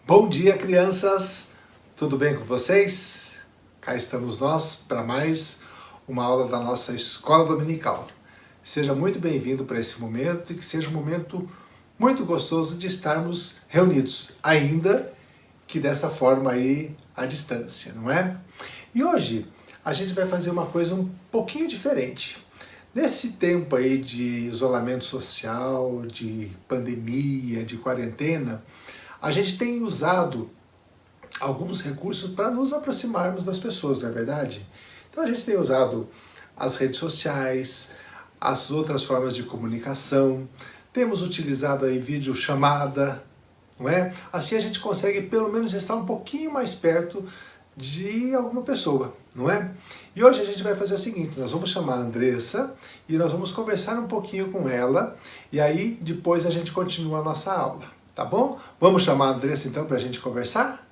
Bom dia, crianças! Tudo bem com vocês? Cá estamos nós para mais uma aula da nossa escola dominical. Seja muito bem-vindo para esse momento e que seja um momento muito gostoso de estarmos reunidos, ainda que dessa forma aí à distância, não é? E hoje a gente vai fazer uma coisa um pouquinho diferente. Nesse tempo aí de isolamento social, de pandemia, de quarentena, a gente tem usado alguns recursos para nos aproximarmos das pessoas, não é verdade? Então a gente tem usado as redes sociais, as outras formas de comunicação, temos utilizado aí videochamada, não é? Assim a gente consegue pelo menos estar um pouquinho mais perto de alguma pessoa, não é? E hoje a gente vai fazer o seguinte, nós vamos chamar a Andressa e nós vamos conversar um pouquinho com ela e aí depois a gente continua a nossa aula, tá bom? Vamos chamar a Andressa então para a gente conversar?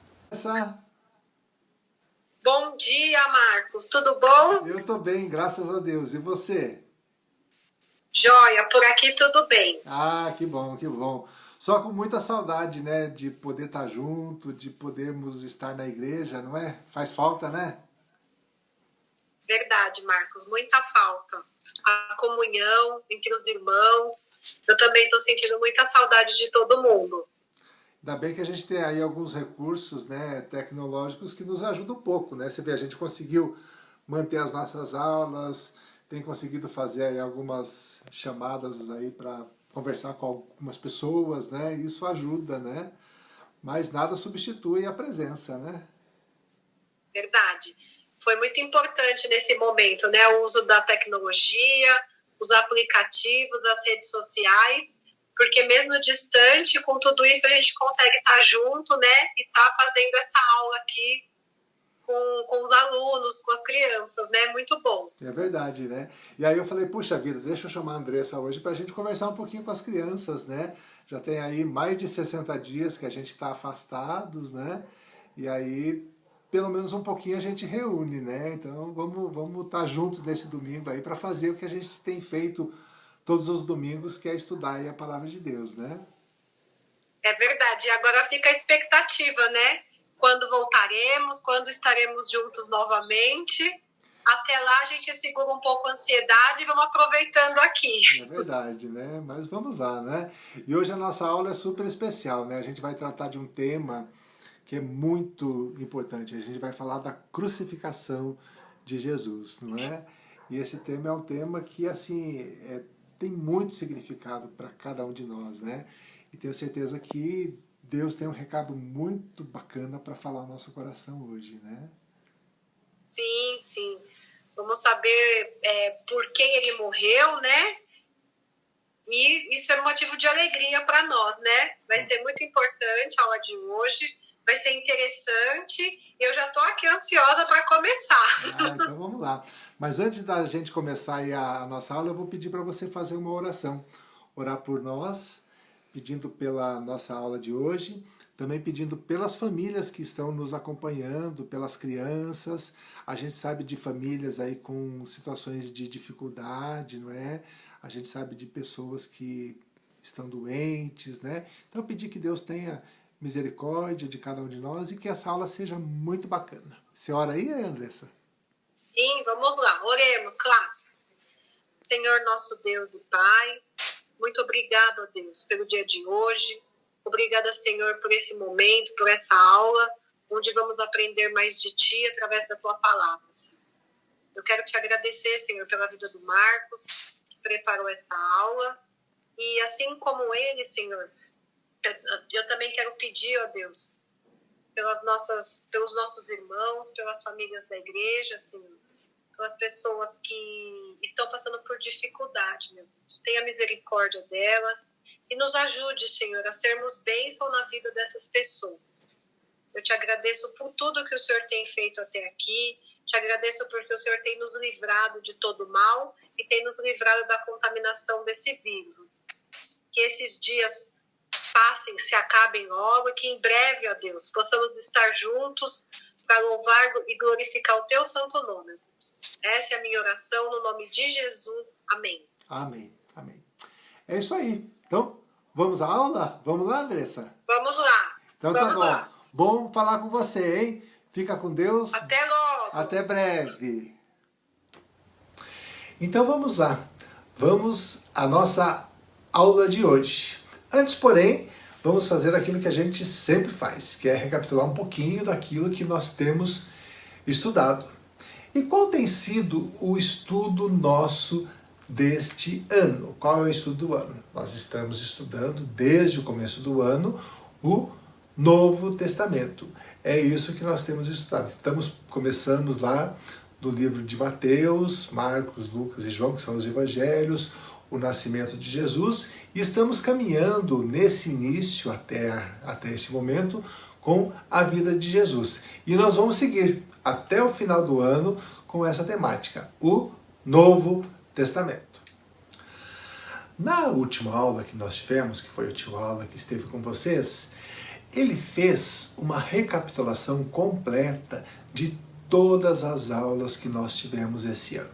Bom dia, Marcos. Tudo bom? Eu tô bem, graças a Deus. E você? Joia, por aqui tudo bem. Ah, que bom, que bom. Só com muita saudade, né, de poder estar junto, de podermos estar na igreja, não é? Faz falta, né? Verdade, Marcos, muita falta. A comunhão entre os irmãos. Eu também estou sentindo muita saudade de todo mundo. Ainda bem que a gente tem aí alguns recursos, né, tecnológicos que nos ajudam um pouco, né? Você vê, a gente conseguiu manter as nossas aulas, tem conseguido fazer aí algumas chamadas aí para conversar com algumas pessoas, né? Isso ajuda, né? Mas nada substitui a presença, né? Verdade. Foi muito importante nesse momento, né? O uso da tecnologia, os aplicativos, as redes sociais, porque mesmo distante, com tudo isso a gente consegue estar junto, né? E estar fazendo essa aula aqui com os alunos, com as crianças, né? Muito bom. É verdade, né? E aí eu falei, puxa vida, deixa eu chamar a Andressa hoje para a gente conversar um pouquinho com as crianças, né? Já tem aí mais de 60 dias que a gente está afastados, né? E aí, pelo menos um pouquinho a gente reúne, né? Então vamos estar juntos nesse domingo aí para fazer o que a gente tem feito todos os domingos, que é estudar aí a palavra de Deus, né? É verdade. E agora fica a expectativa, né? Quando voltaremos, quando estaremos juntos novamente. Até lá a gente segura um pouco a ansiedade e vamos aproveitando aqui. É verdade, né? Mas vamos lá, né? E hoje a nossa aula é super especial, né? A gente vai tratar de um tema que é muito importante. A gente vai falar da crucificação de Jesus, não é? E esse tema é um tema que, assim, tem muito significado para cada um de nós, né? E tenho certeza que Deus tem um recado muito bacana para falar ao nosso coração hoje, né? Sim, sim. Vamos saber por quem ele morreu, né? E isso é um motivo de alegria para nós, né? Vai ser muito importante a aula de hoje. Vai ser interessante. Eu já estou aqui ansiosa para começar. Então vamos lá. Mas antes da gente começar aí a nossa aula, eu vou pedir para você fazer uma oração. Orar por nós, pedindo pela nossa aula de hoje, também pedindo pelas famílias que estão nos acompanhando, pelas crianças. A gente sabe de famílias aí com situações de dificuldade, não é? A gente sabe de pessoas que estão doentes, né? Então pedir que Deus tenha misericórdia de cada um de nós e que essa aula seja muito bacana. Você ora aí, Andressa? Sim, vamos lá. Oremos, classe. Senhor nosso Deus e Pai, muito obrigado, Deus, pelo dia de hoje. Obrigada, Senhor, por esse momento, por essa aula, onde vamos aprender mais de Ti através da Tua palavra, Senhor. Eu quero te agradecer, Senhor, pela vida do Marcos, que preparou essa aula. E assim como ele, Senhor, eu também quero pedir, ó Deus, pelos nossos irmãos, pelas famílias da igreja, Senhor, pelas pessoas que estão passando por dificuldade, meu Deus. Tenha misericórdia delas e nos ajude, Senhor, a sermos bênção na vida dessas pessoas. Eu te agradeço por tudo que o Senhor tem feito até aqui, te agradeço porque o Senhor tem nos livrado de todo mal e tem nos livrado da contaminação desse vírus. Que esses dias passem, se acabem logo e que em breve, ó Deus, possamos estar juntos para louvar e glorificar o Teu santo nome, Deus. Essa é a minha oração no nome de Jesus. Amém. Amém, amém. É isso aí. Então, vamos à aula? Vamos lá, Andressa? Vamos lá. Então Vamos tá bom. lá. Bom falar com você, hein? Fica com Deus. Até logo. Até breve. Então vamos lá. Vamos à nossa aula de hoje. Antes, porém, vamos fazer aquilo que a gente sempre faz, que é recapitular um pouquinho daquilo que nós temos estudado. E qual tem sido o estudo nosso deste ano? Qual é o estudo do ano? Nós estamos estudando desde o começo do ano o Novo Testamento. É isso que nós temos estudado. Começamos lá no livro de Mateus, Marcos, Lucas e João, que são os evangelhos, o nascimento de Jesus, e estamos caminhando nesse início até esse momento com a vida de Jesus. E nós vamos seguir até o final do ano com essa temática, o Novo Testamento. Na última aula que nós tivemos, que foi a última aula que esteve com vocês, ele fez uma recapitulação completa de todas as aulas que nós tivemos esse ano.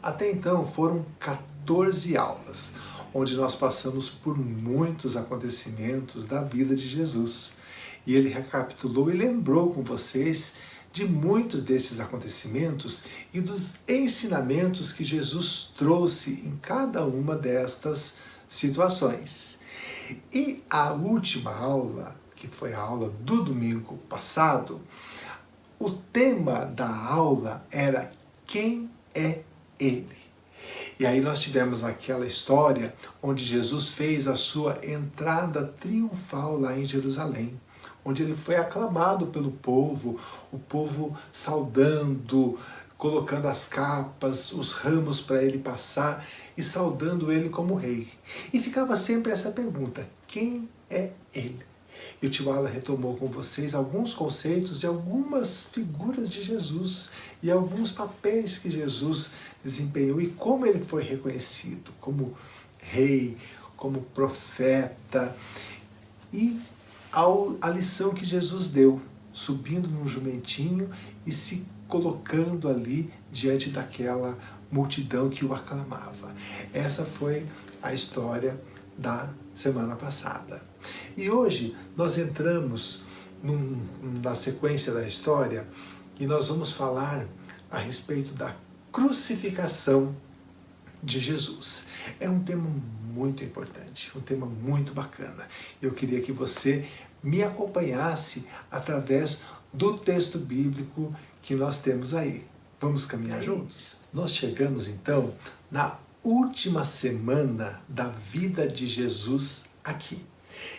Até então foram 14 aulas, onde nós passamos por muitos acontecimentos da vida de Jesus. E ele recapitulou e lembrou com vocês de muitos desses acontecimentos e dos ensinamentos que Jesus trouxe em cada uma destas situações. E a última aula, que foi a aula do domingo passado, o tema da aula era quem é Ele. E aí nós tivemos aquela história onde Jesus fez a sua entrada triunfal lá em Jerusalém, onde ele foi aclamado pelo povo, o povo saudando, colocando as capas, os ramos para ele passar e saudando ele como rei. E ficava sempre essa pergunta, quem é ele? E o tio Alan retomou com vocês alguns conceitos de algumas figuras de Jesus e alguns papéis que Jesus desempenhou e como ele foi reconhecido como rei, como profeta. E a lição que Jesus deu, subindo num jumentinho e se colocando ali diante daquela multidão que o aclamava. Essa foi a história da semana passada. E hoje nós entramos na sequência da história e nós vamos falar a respeito da crucificação de Jesus. É um tema muito importante, um tema muito bacana. Eu queria que você me acompanhasse através do texto bíblico que nós temos aí. Vamos caminhar juntos? Nós chegamos então na última semana da vida de Jesus aqui.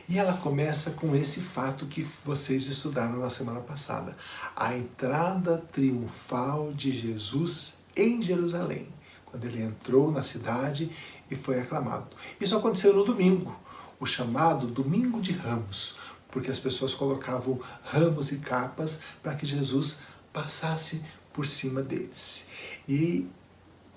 E ela começa com esse fato que vocês estudaram na semana passada. A entrada triunfal de Jesus em Jerusalém, quando ele entrou na cidade e foi aclamado. Isso aconteceu no domingo, o chamado Domingo de Ramos, porque as pessoas colocavam ramos e capas para que Jesus passasse por cima deles. E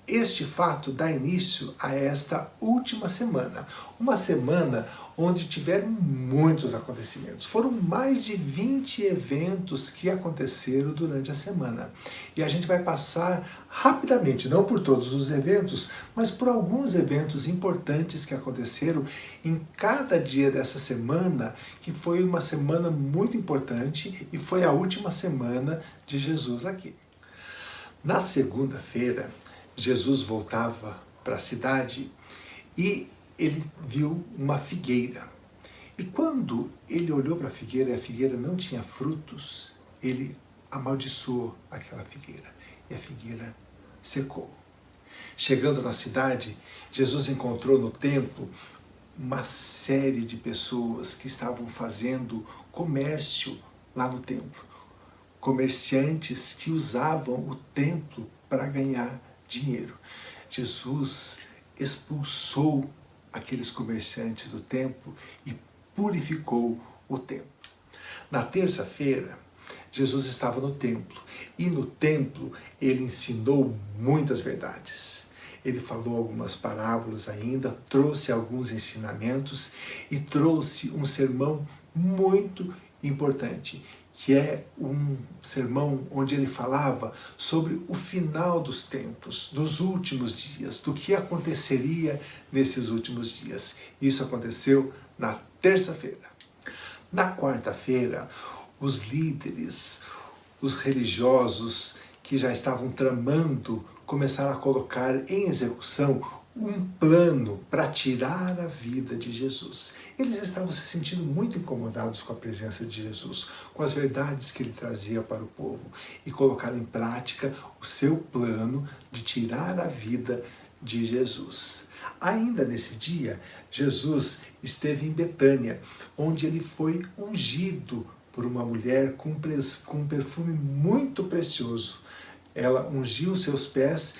este fato dá início a esta última semana, uma semana onde tiveram muitos acontecimentos. Foram mais de 20 eventos que aconteceram durante a semana. E a gente vai passar rapidamente, não por todos os eventos, mas por alguns eventos importantes que aconteceram em cada dia dessa semana, que foi uma semana muito importante e foi a última semana de Jesus aqui. Na segunda-feira, Jesus voltava para a cidade e ele viu uma figueira. E quando ele olhou para a figueira e a figueira não tinha frutos, ele amaldiçoou aquela figueira e a figueira secou. Chegando na cidade, Jesus encontrou no templo uma série de pessoas que estavam fazendo comércio lá no templo. Comerciantes que usavam o templo para ganhar dinheiro. Jesus expulsou aqueles comerciantes do templo e purificou o templo. Na terça-feira, Jesus estava no templo e no templo ele ensinou muitas verdades. Ele falou algumas parábolas ainda, trouxe alguns ensinamentos e trouxe um sermão muito importante, que é um sermão onde ele falava sobre o final dos tempos, dos últimos dias, do que aconteceria nesses últimos dias. Isso aconteceu na terça-feira. Na quarta-feira, os líderes, os religiosos que já estavam tramando, começaram a colocar em execução um plano para tirar a vida de Jesus. Eles estavam se sentindo muito incomodados com a presença de Jesus, com as verdades que ele trazia para o povo, e colocaram em prática o seu plano de tirar a vida de Jesus. Ainda nesse dia, Jesus esteve em Betânia, onde ele foi ungido por uma mulher com um perfume muito precioso. Ela ungiu os seus pés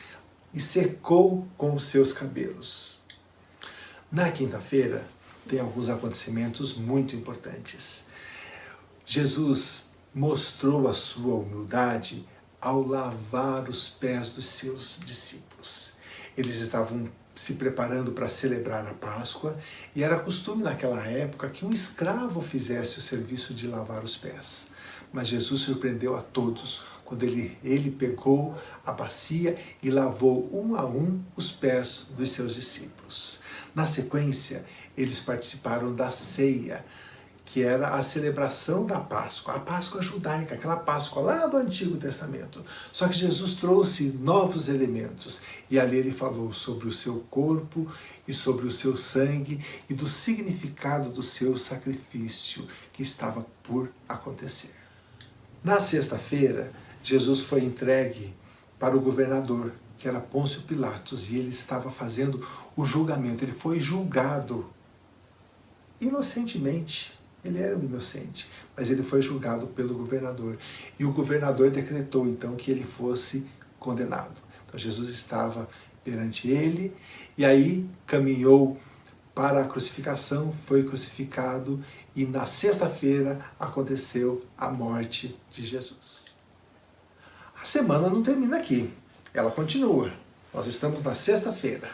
e secou com os seus cabelos. Na quinta-feira, tem alguns acontecimentos muito importantes. Jesus mostrou a sua humildade ao lavar os pés dos seus discípulos. Eles estavam se preparando para celebrar a Páscoa, e era costume naquela época que um escravo fizesse o serviço de lavar os pés. Mas Jesus surpreendeu a todos quando ele pegou a bacia e lavou um a um os pés dos seus discípulos. Na sequência, eles participaram da ceia, que era a celebração da Páscoa, a Páscoa judaica, aquela Páscoa lá do Antigo Testamento. Só que Jesus trouxe novos elementos, e ali ele falou sobre o seu corpo e sobre o seu sangue e do significado do seu sacrifício que estava por acontecer. Na sexta-feira, Jesus foi entregue para o governador, que era Pôncio Pilatos, e ele estava fazendo o julgamento. Ele foi julgado inocentemente. Ele era um inocente, mas ele foi julgado pelo governador. E o governador decretou, então, que ele fosse condenado. Então, Jesus estava perante ele, e aí caminhou para a crucificação, foi crucificado, e na sexta-feira aconteceu a morte de Jesus. A semana não termina aqui, ela continua. Nós estamos na sexta-feira,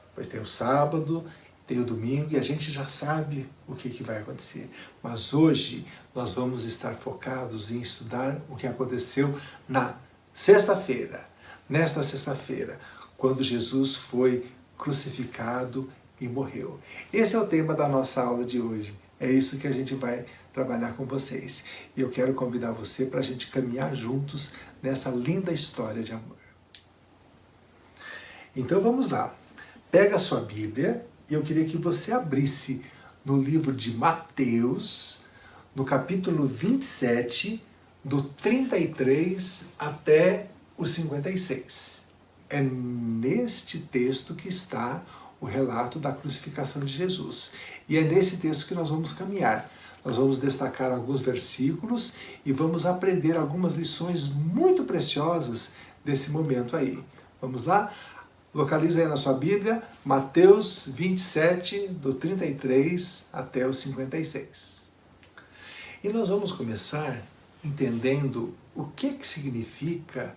depois tem o sábado, tem o domingo, e a gente já sabe o que vai acontecer. Mas hoje nós vamos estar focados em estudar o que aconteceu na sexta-feira. Nesta sexta-feira, quando Jesus foi crucificado e morreu. Esse é o tema da nossa aula de hoje. É isso que a gente vai trabalhar com vocês. E eu quero convidar você para a gente caminhar juntos nessa linda história de amor. Então vamos lá. Pega a sua Bíblia, e eu queria que você abrisse no livro de Mateus, no capítulo 27, do 33 até o 56. É neste texto que está o relato da crucificação de Jesus. E é nesse texto que nós vamos caminhar. Nós vamos destacar alguns versículos e vamos aprender algumas lições muito preciosas desse momento aí. Vamos lá? Localiza aí na sua Bíblia, Mateus 27, do 33 até o 56. E nós vamos começar entendendo o que significa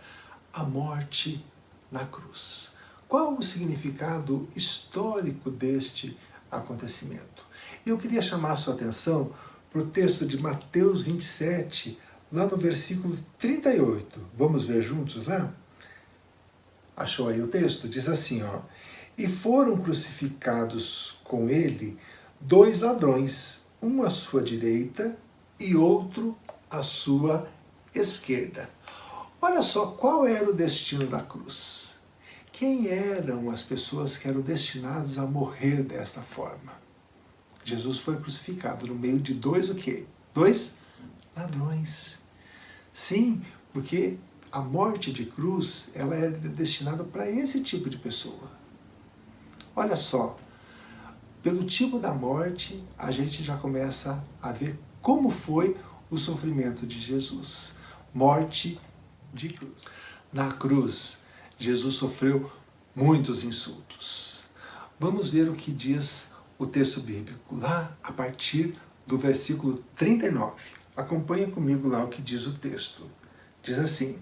a morte na cruz. Qual o significado histórico deste acontecimento? Eu queria chamar a sua atenção para o texto de Mateus 27, lá no versículo 38. Vamos ver juntos lá? Achou aí o texto? Diz assim, ó: e foram crucificados com ele 2 ladrões, um à sua direita e outro à sua esquerda. Olha só qual era o destino da cruz. Quem eram as pessoas que eram destinadas a morrer desta forma? Jesus foi crucificado no meio de 2 o quê? 2 ladrões. Sim, porque a morte de cruz, ela é destinada para esse tipo de pessoa. Olha só, pelo tipo da morte, a gente já começa a ver como foi o sofrimento de Jesus. Morte de cruz. Na cruz, Jesus sofreu muitos insultos. Vamos ver o que diz o texto bíblico, lá a partir do versículo 39. Acompanhe comigo lá o que diz o texto. Diz assim: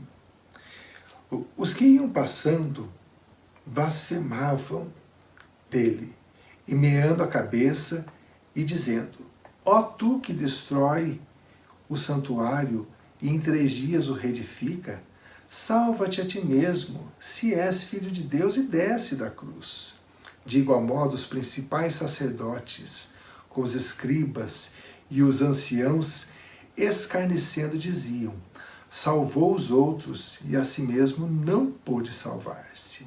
os que iam passando blasfemavam dele, e meando a cabeça e dizendo: ó tu que destrói o santuário e em 3 dias o reedifica, salva-te a ti mesmo, se és filho de Deus, e desce da cruz. De igual modo, os principais sacerdotes, com os escribas E os anciãos, escarnecendo, diziam: salvou os outros e a si mesmo não pôde salvar-se.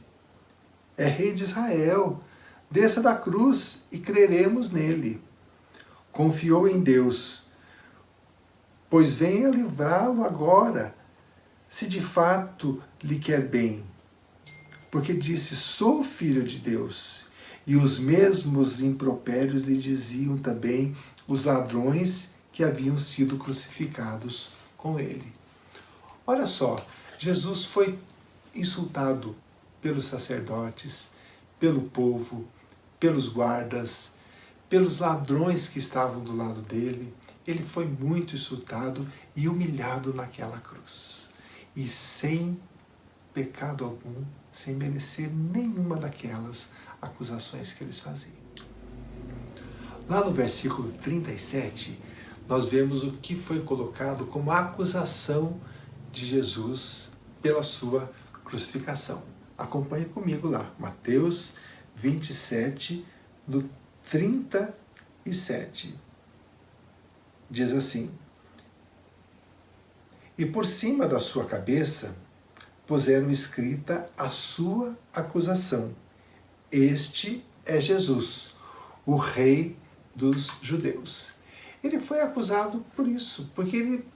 É rei de Israel, desça da cruz e creremos nele. Confiou em Deus, pois venha livrá-lo agora, se de fato lhe quer bem. Porque disse: sou filho de Deus. E os mesmos impropérios lhe diziam também os ladrões que haviam sido crucificados com ele. Olha só, Jesus foi insultado pelos sacerdotes, pelo povo, pelos guardas, pelos ladrões que estavam do lado dele. Ele foi muito insultado e humilhado naquela cruz. E sem pecado algum, sem merecer nenhuma daquelas acusações que eles faziam. Lá no versículo 37, nós vemos o que foi colocado como acusação de Jesus pela sua crucificação. Acompanhe comigo lá, Mateus 27, no 37. Diz assim: e por cima da sua cabeça puseram escrita a sua acusação. Este é Jesus, o Rei dos Judeus. Ele foi acusado por isso, porque ele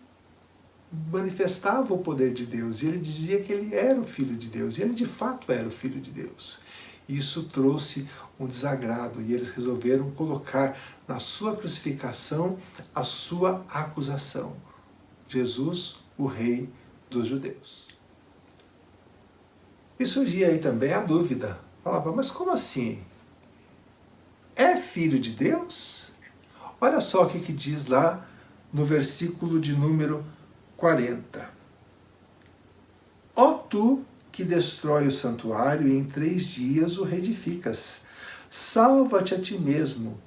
manifestava o poder de Deus e ele dizia que ele era o Filho de Deus, e ele de fato era o Filho de Deus. Isso trouxe um desagrado e eles resolveram colocar na sua crucificação a sua acusação. Jesus, o Rei dos Judeus. E surgia aí também a dúvida. Falava, mas como assim? É filho de Deus? Olha só o que diz lá no versículo de número 40. Ó tu que destrói o santuário e em 3 dias o reedificas, salva-te a ti mesmo,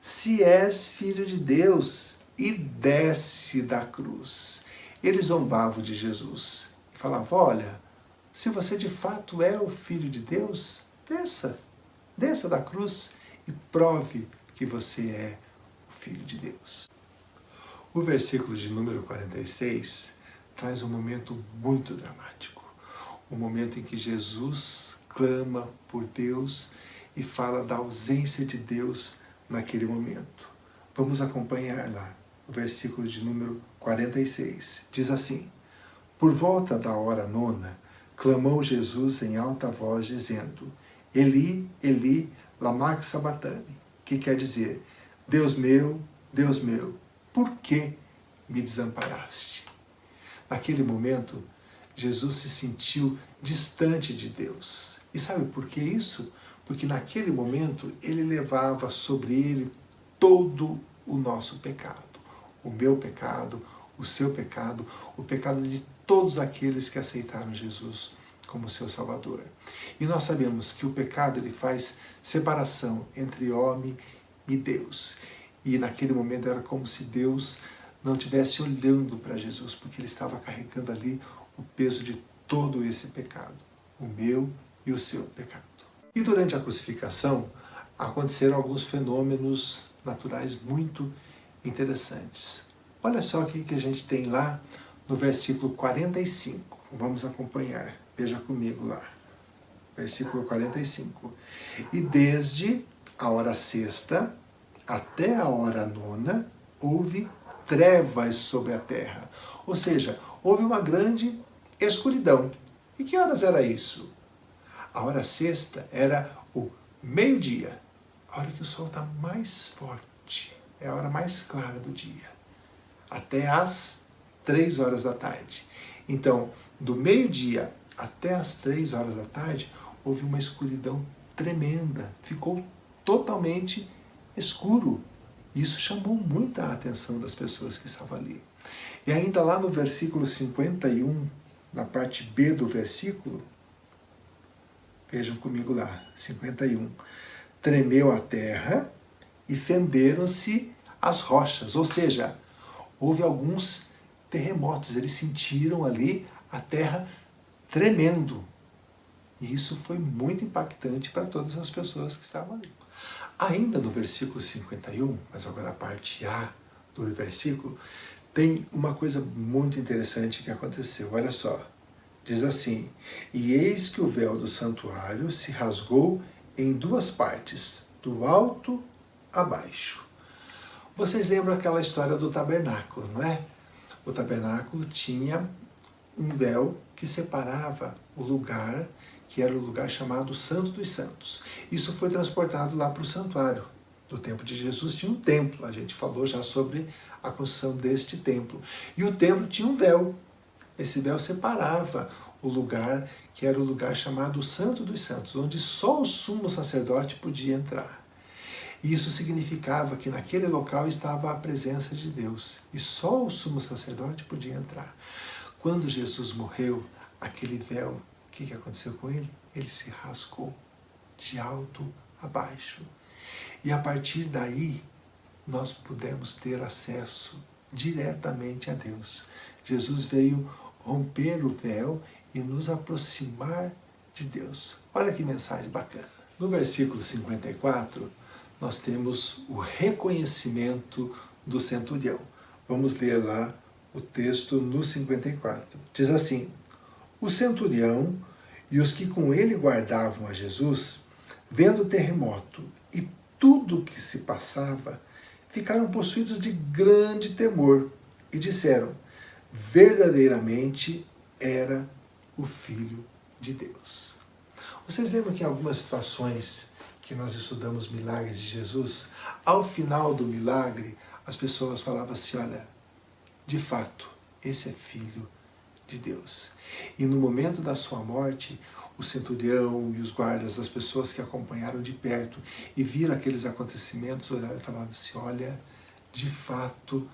se és filho de Deus, e desce da cruz. Eles zombavam de Jesus e falavam, olha, se você de fato é o Filho de Deus, desça da cruz e prove que você é o Filho de Deus. O versículo de número 46 traz um momento muito dramático. O momento em que Jesus clama por Deus e fala da ausência de Deus naquele momento. Vamos acompanhar lá o versículo de número 46. Diz assim: por volta da hora 9, clamou Jesus em alta voz, dizendo: Eli, Eli, lama sabachthani, que quer dizer, Deus meu, por que me desamparaste? Naquele momento, Jesus se sentiu distante de Deus. E sabe por que isso? Porque naquele momento ele levava sobre ele todo o nosso pecado. O meu pecado, o seu pecado, o pecado de todos aqueles que aceitaram Jesus como seu Salvador. E nós sabemos que o pecado ele faz separação entre homem e Deus. E naquele momento era como se Deus não estivesse olhando para Jesus, porque ele estava carregando ali o peso de todo esse pecado, o meu e o seu pecado. E durante a crucificação aconteceram alguns fenômenos naturais muito interessantes. Olha só o que a gente tem lá no versículo 45. Vamos acompanhar. Veja comigo lá. Versículo 45. E desde a hora 6ª até a hora 9ª houve trevas sobre a terra. Ou seja, houve uma grande escuridão. E que horas era isso? A hora 6ª era o meio-dia. A hora que o sol está mais forte. É a hora mais clara do dia. Até às 3 horas da tarde. Então, do meio-dia até às 3 horas da tarde, houve uma escuridão tremenda. Ficou totalmente escuro. Isso chamou muita atenção das pessoas que estavam ali. E ainda lá no versículo 51, na parte B do versículo, vejam comigo lá, 51. Tremeu a terra e fenderam-se as rochas, ou seja, houve alguns terremotos, eles sentiram ali a terra tremendo. E isso foi muito impactante para todas as pessoas que estavam ali. Ainda no versículo 51, mas agora a parte A do versículo, tem uma coisa muito interessante que aconteceu. Olha só, diz assim: e eis que o véu do santuário se rasgou em duas partes, do alto a baixo. Vocês lembram aquela história do tabernáculo, não é? O tabernáculo tinha um véu que separava o lugar, que era o lugar chamado Santo dos Santos. Isso foi transportado lá para o santuário. No tempo de Jesus tinha um templo, a gente falou já sobre a construção deste templo. E o templo tinha um véu. Esse véu separava o lugar, que era o lugar chamado Santo dos Santos, onde só o sumo sacerdote podia entrar. E isso significava que naquele local estava a presença de Deus, e só o sumo sacerdote podia entrar. Quando Jesus morreu, aquele véu, o que aconteceu com ele? Ele se rasgou de alto a baixo. E a partir daí, nós pudemos ter acesso diretamente a Deus. Jesus veio romper o véu e nos aproximar de Deus. Olha que mensagem bacana. No versículo 54, nós temos o reconhecimento do centurião. Vamos ler lá o texto no 54. Diz assim: o centurião e os que com ele guardavam a Jesus, vendo o terremoto e tudo o que se passava, ficaram possuídos de grande temor e disseram: verdadeiramente era o Filho de Deus. Vocês lembram que em algumas situações que nós estudamos milagres de Jesus, ao final do milagre, as pessoas falavam assim: olha, de fato, esse é Filho de Deus. E no momento da sua morte, o centurião e os guardas, as pessoas que acompanharam de perto e viram aqueles acontecimentos, olharam e falaram assim: olha, de fato,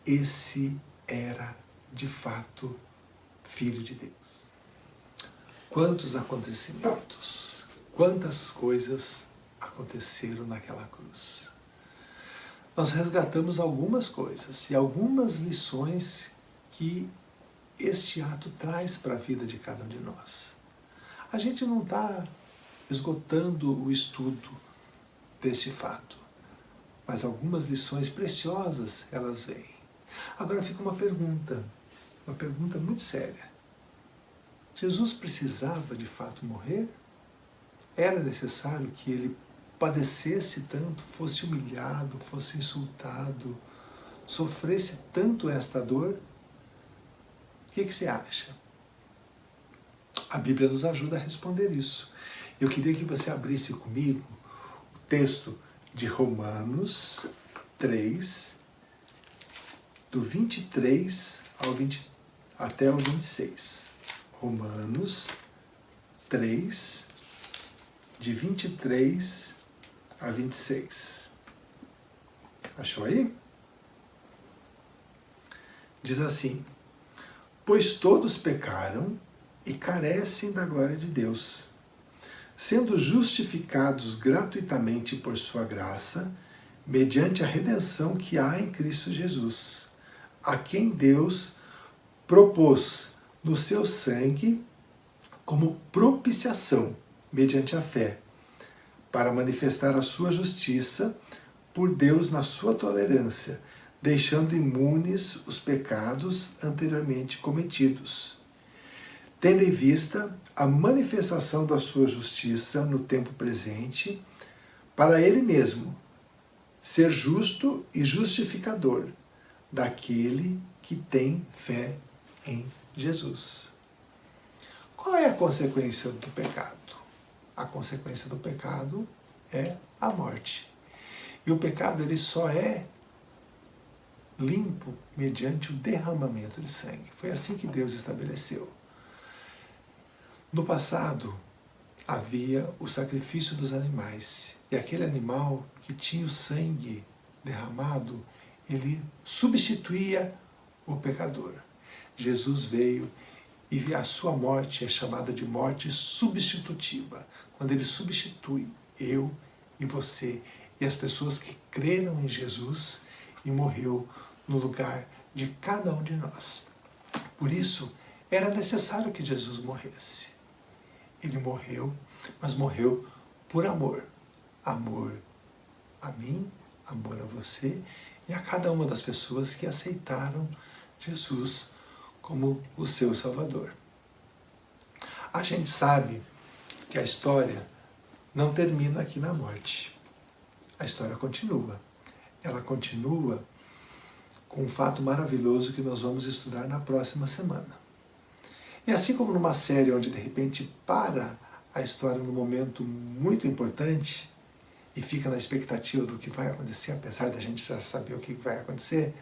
esse era, de fato, Filho de Deus. Quantos acontecimentos, quantas coisas aconteceram naquela cruz. Nós resgatamos algumas coisas e algumas lições que este ato traz para a vida de cada um de nós. A gente não está esgotando o estudo deste fato, mas algumas lições preciosas elas vêm. Agora fica uma pergunta muito séria. Jesus precisava de fato morrer? Era necessário que ele padecesse tanto, fosse humilhado, fosse insultado, sofresse tanto esta dor? O que você acha? A Bíblia nos ajuda a responder isso. Eu queria que você abrisse comigo o texto de Romanos 3, do 23 até o 26. Romanos 3, de 23 a 26. Achou aí? Diz assim: pois todos pecaram e carecem da glória de Deus, sendo justificados gratuitamente por sua graça, mediante a redenção que há em Cristo Jesus, a quem Deus propôs no seu sangue como propiciação, mediante a fé, para manifestar a sua justiça por Deus na sua tolerância, deixando imunes os pecados anteriormente cometidos, tendo em vista a manifestação da sua justiça no tempo presente, para ele mesmo ser justo e justificador daquele que tem fé em Jesus. Qual é a consequência do pecado? A consequência do pecado é a morte. E o pecado ele só é limpo mediante o derramamento de sangue. Foi assim que Deus estabeleceu. No passado, havia o sacrifício dos animais. E aquele animal que tinha o sangue derramado, ele substituía o pecador. Jesus veio e a sua morte é chamada de morte substitutiva. Quando ele substitui eu e você e as pessoas que creram em Jesus e morreu no lugar de cada um de nós. Por isso, era necessário que Jesus morresse. Ele morreu, mas morreu por amor. Amor a mim, amor a você e a cada uma das pessoas que aceitaram Jesus como o seu Salvador. A gente sabe que a história não termina aqui na morte. A história continua. Ela continua com um fato maravilhoso que nós vamos estudar na próxima semana. E assim como numa série onde de repente para a história num momento muito importante e fica na expectativa do que vai acontecer, apesar da gente já saber o que vai acontecer,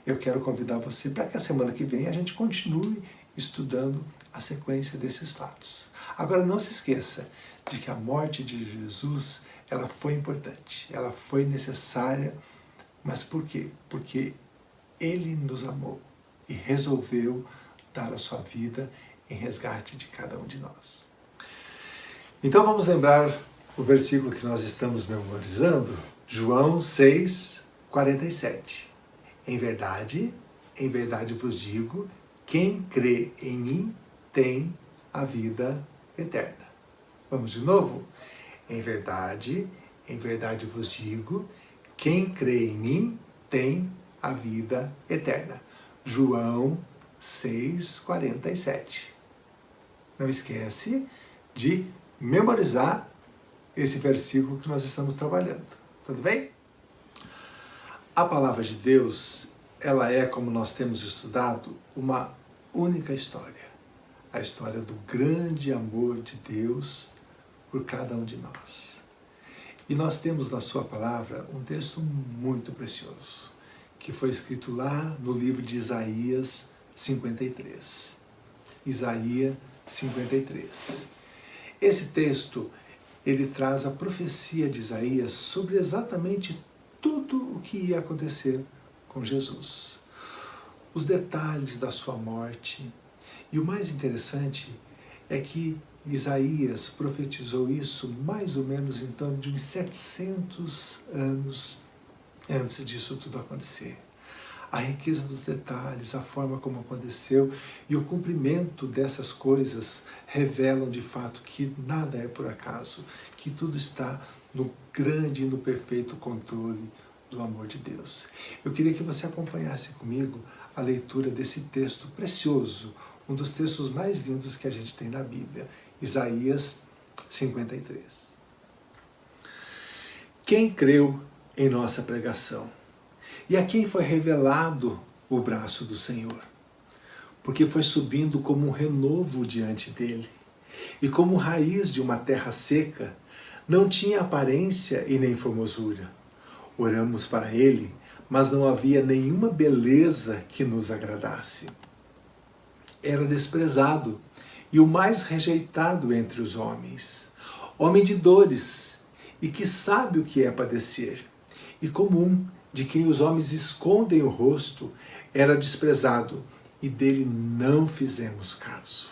eu quero convidar você para que a semana que vem a gente continue estudando a sequência desses fatos. Agora não se esqueça de que a morte de Jesus, ela foi importante, ela foi necessária, mas por quê? Porque Ele nos amou e resolveu dar a sua vida em resgate de cada um de nós. Então vamos lembrar o versículo que nós estamos memorizando, João 6:47. Em verdade vos digo, quem crê em mim tem a vida eterna. Vamos de novo? Em verdade vos digo, quem crê em mim tem a vida eterna. João 6:47. Não esquece de memorizar esse versículo que nós estamos trabalhando. Tudo bem? A palavra de Deus, ela é, como nós temos estudado, uma única história. A história do grande amor de Deus por cada um de nós. E nós temos na sua palavra um texto muito precioso, que foi escrito lá no livro de Isaías 53. Isaías 53. Esse texto, ele traz a profecia de Isaías sobre exatamente tudo o que ia acontecer com Jesus. Os detalhes da sua morte. E o mais interessante é que Isaías profetizou isso mais ou menos em torno de uns 700 anos antes disso tudo acontecer. A riqueza dos detalhes, a forma como aconteceu e o cumprimento dessas coisas revelam de fato que nada é por acaso, que tudo está no grande e no perfeito controle do amor de Deus. Eu queria que você acompanhasse comigo a leitura desse texto precioso, um dos textos mais lindos que a gente tem na Bíblia, Isaías 53. Quem creu em nossa pregação? E a quem foi revelado o braço do Senhor? Porque foi subindo como um renovo diante dele, e como raiz de uma terra seca, não tinha aparência e nem formosura. Oramos para ele, mas não havia nenhuma beleza que nos agradasse. Era desprezado e o mais rejeitado entre os homens, homem de dores e que sabe o que é padecer, e comum, de quem os homens escondem o rosto, era desprezado, e dele não fizemos caso.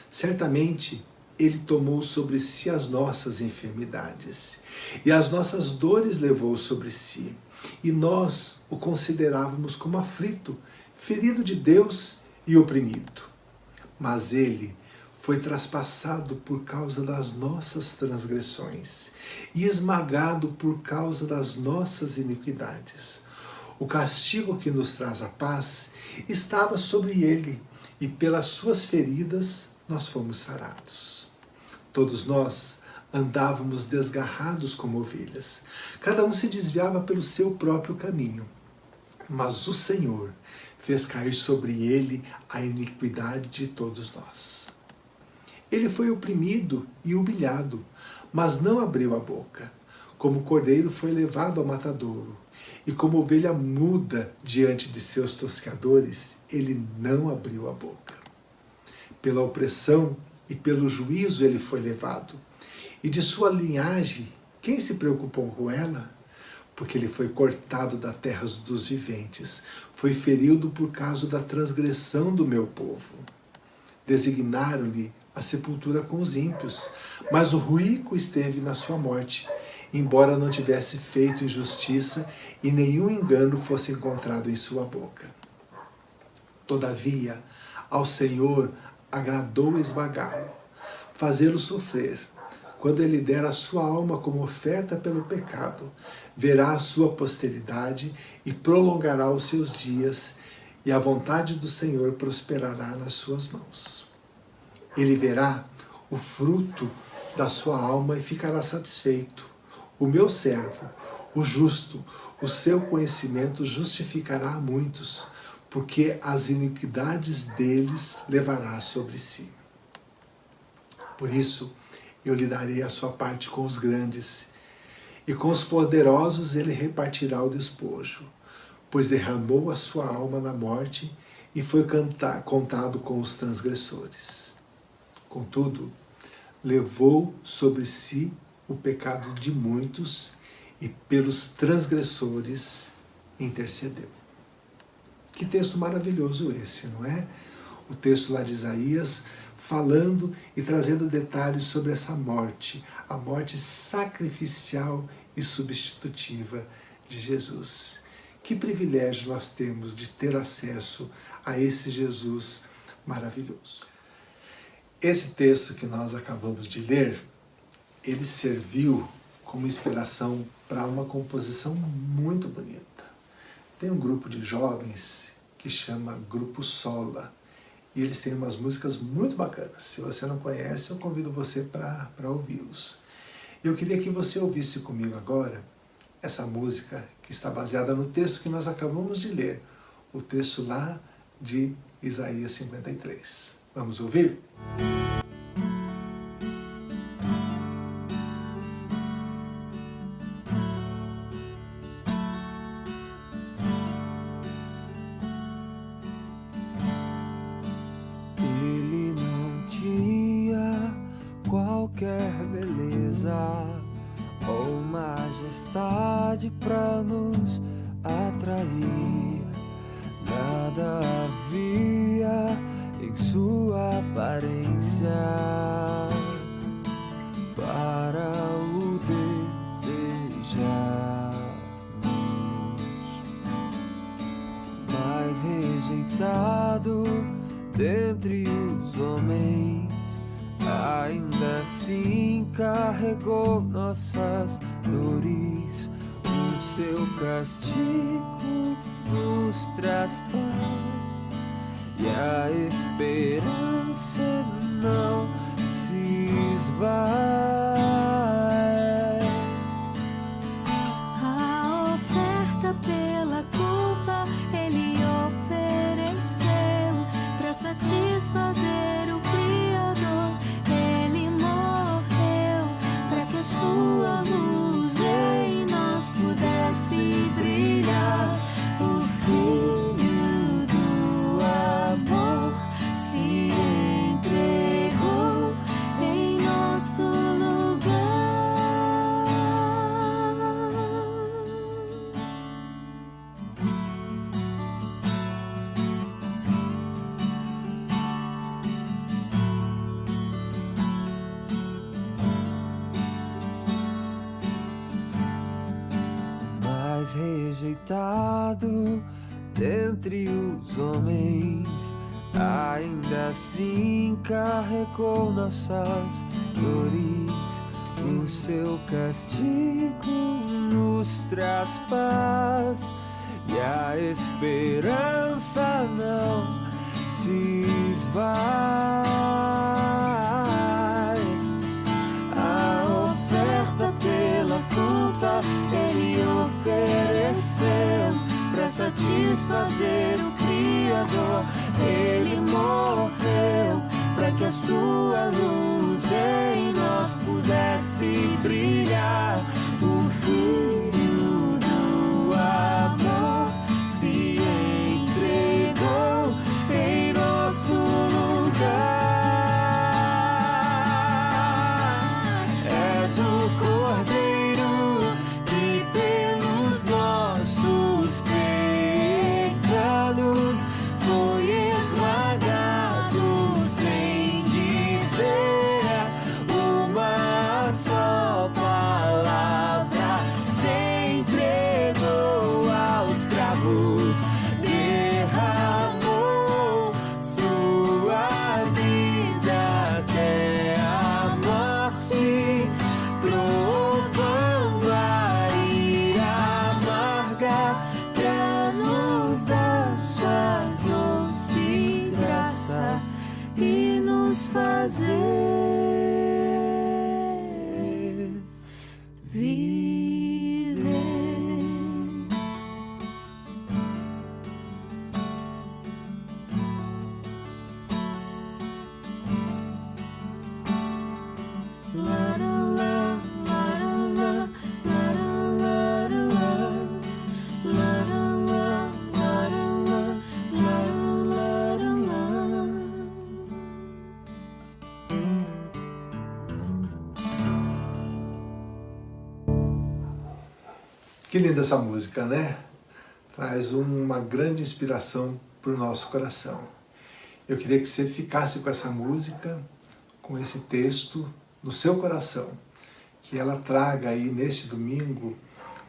Certamente, ele tomou sobre si as nossas enfermidades, e as nossas dores levou sobre si, e nós o considerávamos como aflito, ferido de Deus e oprimido. Mas ele foi traspassado por causa das nossas transgressões e esmagado por causa das nossas iniquidades. O castigo que nos traz a paz estava sobre ele, e pelas suas feridas nós fomos sarados. Todos nós andávamos desgarrados como ovelhas. Cada um se desviava pelo seu próprio caminho. Mas o Senhor fez cair sobre ele a iniquidade de todos nós. Ele foi oprimido e humilhado, mas não abriu a boca. Como cordeiro foi levado ao matadouro, e como ovelha muda diante de seus tosqueadores, ele não abriu a boca. Pela opressão e pelo juízo ele foi levado. E de sua linhagem, quem se preocupou com ela? Porque ele foi cortado da terra dos viventes, foi ferido por causa da transgressão do meu povo. Designaram-lhe a sepultura com os ímpios, mas o rico esteve na sua morte, embora não tivesse feito injustiça e nenhum engano fosse encontrado em sua boca. Todavia, ao Senhor agradou esmagá-lo, fazê-lo sofrer. quando ele der a sua alma como oferta pelo pecado, verá a sua posteridade e prolongará os seus dias, e a vontade do Senhor prosperará nas suas mãos. Ele verá o fruto da sua alma e ficará satisfeito. O meu servo, o justo, o seu conhecimento justificará a muitos, porque as iniquidades deles levará sobre si. Por isso, eu lhe darei a sua parte com os grandes, e com os poderosos ele repartirá o despojo, pois derramou a sua alma na morte e foi contado com os transgressores. Contudo, levou sobre si o pecado de muitos e pelos transgressores intercedeu. Que texto maravilhoso esse, não é? O texto lá de Isaías, falando e trazendo detalhes sobre essa morte, a morte sacrificial e substitutiva de Jesus. Que privilégio nós temos de ter acesso a esse Jesus maravilhoso. Esse texto que nós acabamos de ler, ele serviu como inspiração para uma composição muito bonita. Tem um grupo de jovens que chama Grupo Sola, e eles têm umas músicas muito bacanas. Se você não conhece, eu convido você para ouvi-los. Eu queria que você ouvisse comigo agora essa música que está baseada no texto que nós acabamos de ler, o texto lá de Isaías 53. Vamos ouvir? Qualquer beleza ou majestade pra nos atrair, nada havia em sua aparência para o desejarmos, mas rejeitado dentre os homens, ainda assim carregou nossas dores. O seu castigo nos traz paz, e a esperança não se esvai. A oferta pela culpa ele ofereceu para satisfazer o Criador. Ele morreu para que a sua luz em nós pudesse brilhar. O Filho do amor se entregou em nosso lugar. Mas rejeitado dentre os homens, ainda assim carregou nossas dores. O seu castigo nos traz paz, e a esperança não se esvai. A oferta pela culpa ele ofereceu para satisfazer o Criador. Ele morreu para que a sua luz em nós pudesse brilhar. O Filho do amor se entregou em nosso lugar. És o Cordeiro que pelos nossos pecados foi esmagado, sem dizer uma só palavra. Que linda essa música, né? Traz uma grande inspiração para o nosso coração. Eu queria que você ficasse com essa música, com esse texto no seu coração, que ela traga aí neste domingo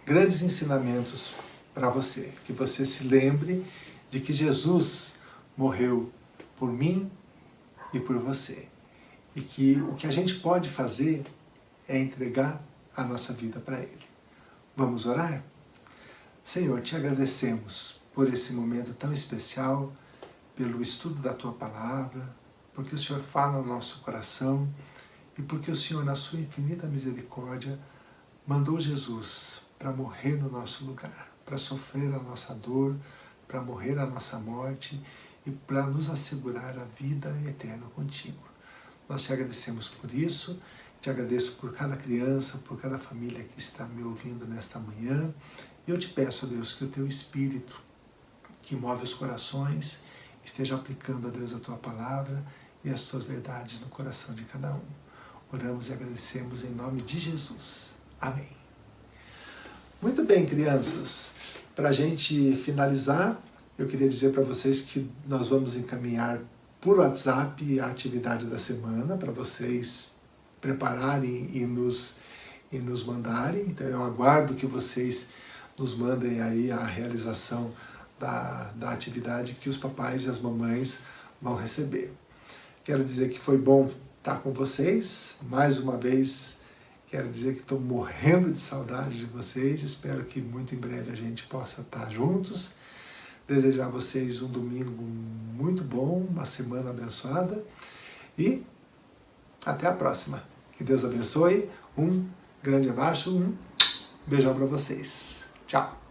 grandes ensinamentos para você, que você se lembre de que Jesus morreu por mim e por você, e que o que a gente pode fazer é entregar a nossa vida para Ele. Vamos orar? Senhor, te agradecemos por esse momento tão especial, pelo estudo da Tua Palavra, porque o Senhor fala no nosso coração e porque o Senhor, na Sua infinita misericórdia, mandou Jesus para morrer no nosso lugar, para sofrer a nossa dor, para morrer a nossa morte e para nos assegurar a vida eterna contigo. Nós te agradecemos por isso, te agradeço por cada criança, por cada família que está me ouvindo nesta manhã. E eu te peço, Deus, que o Teu Espírito, que move os corações, esteja aplicando, a Deus, a Tua Palavra e as Tuas verdades no coração de cada um. Oramos e agradecemos em nome de Jesus. Amém. Muito bem, crianças. Para a gente finalizar, eu queria dizer para vocês que nós vamos encaminhar por WhatsApp a atividade da semana para vocês prepararem e nos mandarem. Então eu aguardo que vocês nos mandem aí a realização da atividade que os papais e as mamães vão receber. Quero dizer que foi bom estar com vocês. Mais uma vez, quero dizer que estou morrendo de saudade de vocês. Espero que muito em breve a gente possa estar juntos. Desejar a vocês um domingo muito bom, uma semana abençoada. E até a próxima. Que Deus abençoe. Um grande abraço, um beijão para vocês. Tchau.